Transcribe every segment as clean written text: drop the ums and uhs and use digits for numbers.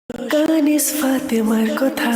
কানিস ফাতেমার কথা।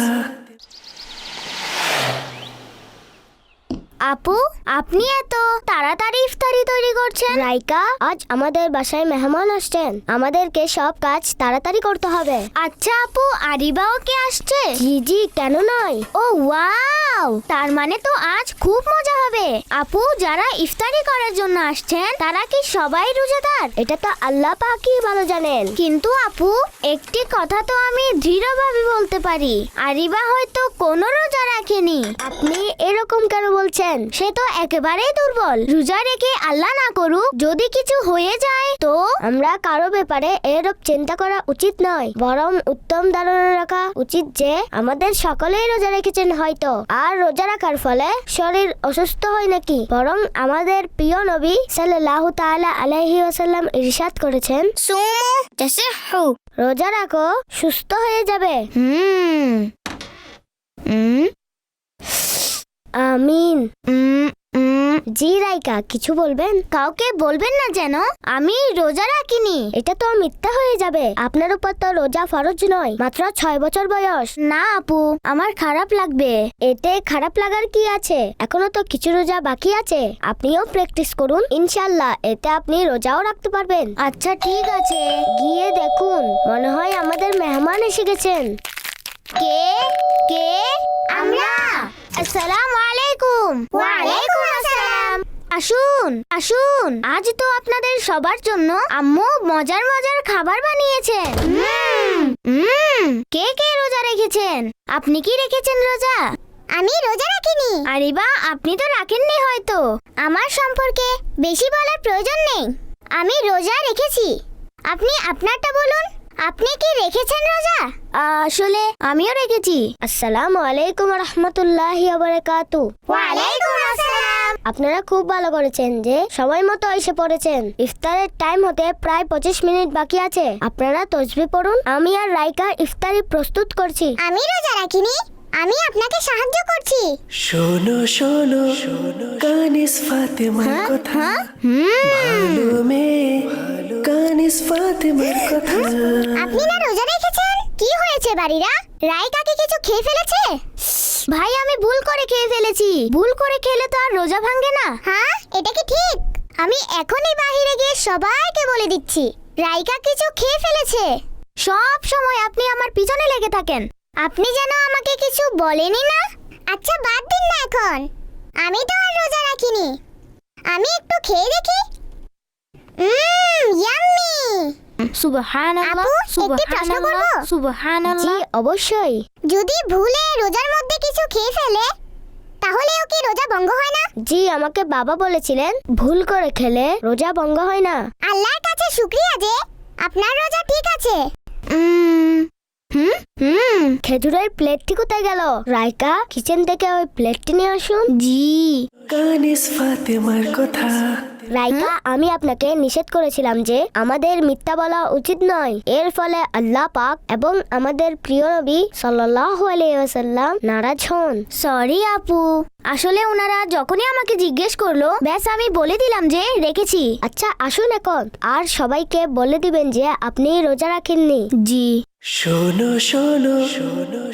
আপু, আপনি এত তাড়াতাড়ি ইফতারি তৈরি করছেন? রাইকা, আজ আমাদের বাসায় মেহমান আসছেন, আমাদেরকে সব কাজ তাড়াতাড়ি করতে হবে। আচ্ছা আপু, আরিবাও কে আসছে? জি জি, কেন নয়। ও ওয়াও, তার মানে তো আজ খুব মজা হবে। আপু, যারা ইফতারি করার জন্য আসছেন তারা কি সবাই রোজাদার? এটা তো আল্লাহ পাকই ভালো জানেন। কিন্তু আপু, একটি কথা তো আমি দৃঢ়ভাবে বলতে পারি, আরিবা হয়তো কোনো রোজা রাখেনি। আপনি এরকম কেন বলছেন? সে তো একেবারেই দুর্বল। রোজা রেখে আল্লাহ না করুক যদি কিছু হয়ে যায় তো? আমরা কারো ব্যাপারে এরূপ চিন্তা করা উচিত নয়, বরং উত্তম ধারণা রাখা উচিত যে আমাদের সকলেই রোজা রেখেছেন হয়তো, আর রোজা রাখার ফলে শরীর অসুস্থ হয় নাকি, বরং আমাদের প্রিয় নবী সাল্লাল্লাহু তাআলা আলাইহি ওয়াসাল্লাম ইরশাদ করেছেন, সুমু তাসিহু, রোজা রাখো সুস্থ হয়ে যাবে। আমিন। জি রাইকা, কিছু বলবেন? কাউকে বলবেন না যেন আমি রোজা রাখিনি। এটা তো মিথ্যা হয়ে যাবে। আপনার উপর তো রোজা ফরজ নয়, মাত্র 6 বছর বয়স। না আপু, আমার খারাপ লাগবে। এতে খারাপ লাগার কি আছে? এখনো তো কিছু রোজা বাকি আছে, আপনিও প্র্যাকটিস করুন, ইনশাআল্লাহ এতে আপনি রোজাও রাখতে পারবেন। আচ্ছা ঠিক আছে, গিয়ে দেখুন, মনে হয় আমাদের মেহমান এসে গেছেন। কে কে? আমরা। আসসালামু আলাইকুম। ওয়া আলাইকুম আসসালাম। আসুন আসুন, আজ তো আপনাদের সবার জন্য আম্মু মজার মজার খাবার বানিয়েছেন। কে কে রোজা রেখেছেন? আপনি কি রেখেছেন রোজা? আমি রোজা রাখিনি। আরিবা, আপনি তো রাখেননি হয়তো। আমার সম্পর্কে বেশি বলার প্রয়োজন নেই, আমি রোজা রেখেছি। আপনি আপনারটা বলুন, আপনি কি রেখেছেন রোজা? আসলে আমিও রেখেছি। আসসালামু আলাইকুম ওয়া রাহমাতুল্লাহি ওয়া বারাকাতুহু। ওয়া আলাইকুম আসসালাম। আপনারা খুব ভালো করেছেন যে সময় মতো এসে পড়েছেন। ইফতারের টাইম হতে প্রায় 25 মিনিট বাকি আছে। আপনারা তাসবিহ পড়ুন, আমি আর রাইকা ইফতারি প্রস্তুত করছি। আমি রোজা রাখিনি, আমি আপনাকে সাহায্য করছি। শোনো শোনো কানিস ফাতেমার কথা। ভালো মেয়ে কানিস ফাতেমার কথা। আপনি না রোজা রেখেছেন? কি হয়েছে বাড়িরা? রাইকা কি কিছু খেয়ে ফেলেছে? ভাই, আমি ভুল করে খেয়ে ফেলেছি। ভুল করে খেলে তো আর রোজা ভাঙে না। হ্যাঁ, এটা কি ঠিক? আমি এখনই বাইরে গিয়ে সবাইকে বলে দিচ্ছি রাইকা কিছু খেয়ে ফেলেছে। সব সময় আপনি আমার পিছনে লেগে থাকেন, আপনি যেন আমাকে কিছু বলেনই না। আচ্ছা বাদ দিন না এখন, আমি তো আর রোজা রাখিনি। আমি একটু খেয়ে দেখি। ইয়াম্মি। সুবহানাল্লাহ, সুবহানাল্লাহ, সুবহানাল্লাহ। জি অবশ্যই। যদি ভুলে রোজার মধ্যে কিছু খেয়ে ফেলে তাহলেও কি রোজা ভঙ্গ হয় না? জি, আমাকে বাবা বলেছিলেন ভুল করে খেলে রোজা ভঙ্গ হয় না। আল্লাহর কাছে শুকরিয়া যে আপনার রোজা ঠিক আছে। খেজুরের প্লেটটি কোথায় গেল? রাইকা, কিচেন থেকে ওই প্লেটটি নিয়ে আসুন। জি। কানিস ফাতেমার কথা। রাইকা, আমি আপনাকে নিষেধ করেছিলাম যে আমাদের মিথ্যা বলা উচিত নয়, এর ফলে আল্লাহ পাক এবং আমাদের প্রিয় নবী সাল্লাল্লাহু আলাইহি ওয়াসাল্লাম নারাজ হন। সরি আপু, আসলে ওনারা যখনই আমাকে জিজ্ঞেস করলো ব্যাস আমি বলে দিলাম যে রেখেছি। আচ্ছা আসুন এখন, আর সবাইকে বলে দিবেন যে আপনি রোজা রাখেননি। জি। শোনো শোনো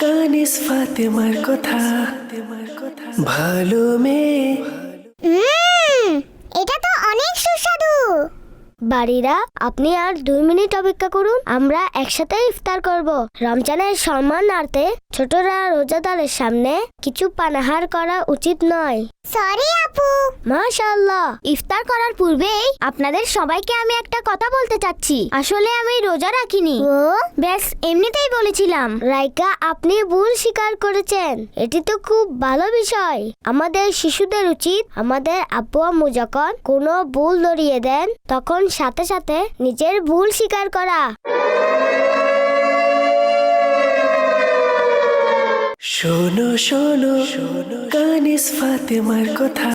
কানিস ফাতেমার কথা। ভালো মেয়ে। এটা তো অনেক সুস্বাদু। বাড়িরা, আপনি আর 2 মিনিট অপেক্ষা করুন, আমরা একসাথে ইফতার করব। রমজানের সম্মানার্থে ছোটরা রোজাদারের সামনে কিছু পানাহার করা উচিত নয়। সরি আপু। মাশাআল্লাহ। ইফতার করার পূর্বেই আপনাদের সবাইকে আমি একটা কথা বলতে চাচ্ছি। আসলে আমি রোজা রাখিনি, ও ব্যাস এমনিতেই বলেছিলাম। রাইকা, আপনি ভুল স্বীকার করেছেন, এটি তো খুব ভালো বিষয়। আমাদের শিশুদের উচিত আমাদের আব্বু আম্মু যখন কোনো ভুল ধরিয়ে দেন তখন সাথে সাথে নিজের ভুল স্বীকার করা। শোনো শোনো কানিস ফাতেমার কথা।